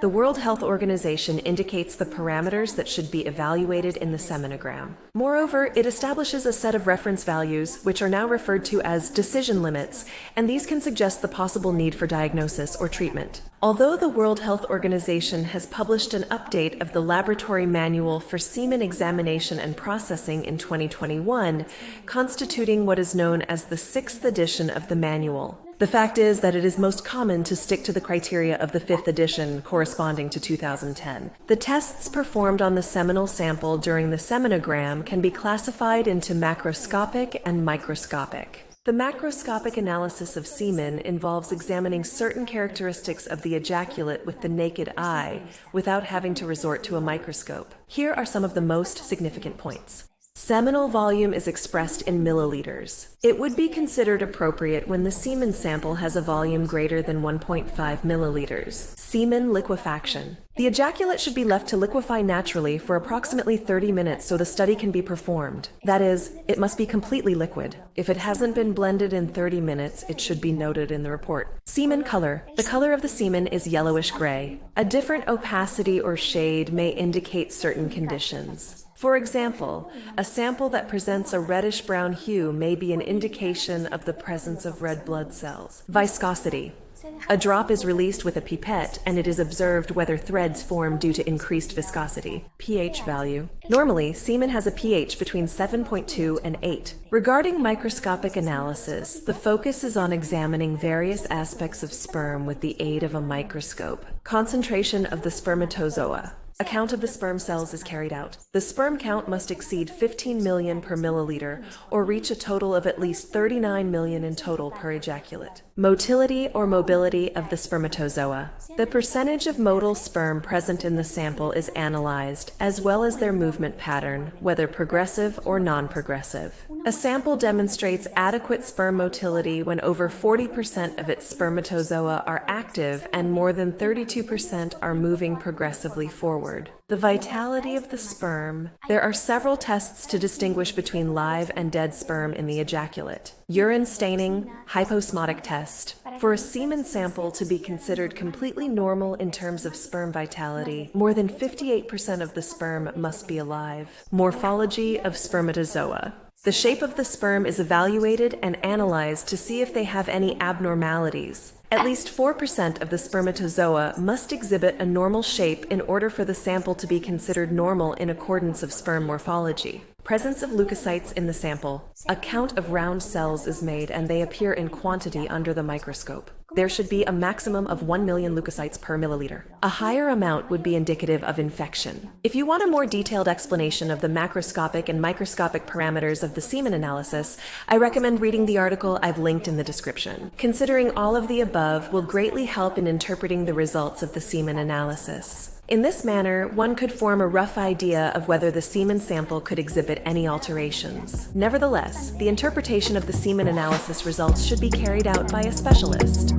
The World Health Organization indicates the parameters that should be evaluated in the semenogram. Moreover, it establishes a set of reference values, which are now referred to as decision limits, and these can suggest the possible need for diagnosis or treatment. Although the World Health Organization has published an update of the Laboratory Manual for Semen Examination and Processing in 2021, constituting what is known as the 6th edition of the manual, the fact is that it is most common to stick to the criteria of the 5th edition corresponding to 2010. The tests performed on the seminal sample during the semenogram can be classified into macroscopic and microscopic. The macroscopic analysis of semen involves examining certain characteristics of the ejaculate with the naked eye without having to resort to a microscope. Here are some of the most significant points. Seminal volume is expressed in milliliters. It would be considered appropriate when the semen sample has a volume greater than 1.5 milliliters. Semen liquefaction. The ejaculate should be left to liquefy naturally for approximately 30 minutes so the study can be performed. That is, it must be completely liquid. If it hasn't been blended in 30 minutes, it should be noted in the report. Semen color. The color of the semen is yellowish gray. A different opacity or shade may indicate certain conditions. For example, a sample that presents a reddish-brown hue may be an indication of the presence of red blood cells. Viscosity. A drop is released with a pipette and it is observed whether threads form due to increased viscosity. pH value. Normally, semen has a pH between 7.2 and 8. Regarding microscopic analysis, the focus is on examining various aspects of sperm with the aid of a microscope. Concentration of the spermatozoa. A count of the sperm cells is carried out. The sperm count must exceed 15 million per milliliter or reach a total of at least 39 million in total per ejaculate. Motility or mobility of the spermatozoa. The percentage of motile sperm present in the sample is analyzed, as well as their movement pattern, whether progressive or non-progressive. A sample demonstrates adequate sperm motility when over 40% of its spermatozoa are active and more than 32% are moving progressively forward. The vitality of the sperm. There are several tests to distinguish between live and dead sperm in the ejaculate. Urine staining, hyposmotic test. For a semen sample to be considered completely normal in terms of sperm vitality, more than 58% of the sperm must be alive. Morphology of spermatozoa. The shape of the sperm is evaluated and analyzed to see if they have any abnormalities. At least 4% of the spermatozoa must exhibit a normal shape in order for the sample to be considered normal in accordance of sperm morphology. Presence of leukocytes in the sample. A count of round cells is made and they appear in quantity under the microscope. There should be a maximum of 1 million leukocytes per milliliter. A higher amount would be indicative of infection. If you want a more detailed explanation of the macroscopic and microscopic parameters of the semen analysis, I recommend reading the article I've linked in the description. Considering all of the above will greatly help in interpreting the results of the semen analysis. In this manner, one could form a rough idea of whether the semen sample could exhibit any alterations. Nevertheless, the interpretation of the semen analysis results should be carried out by a specialist.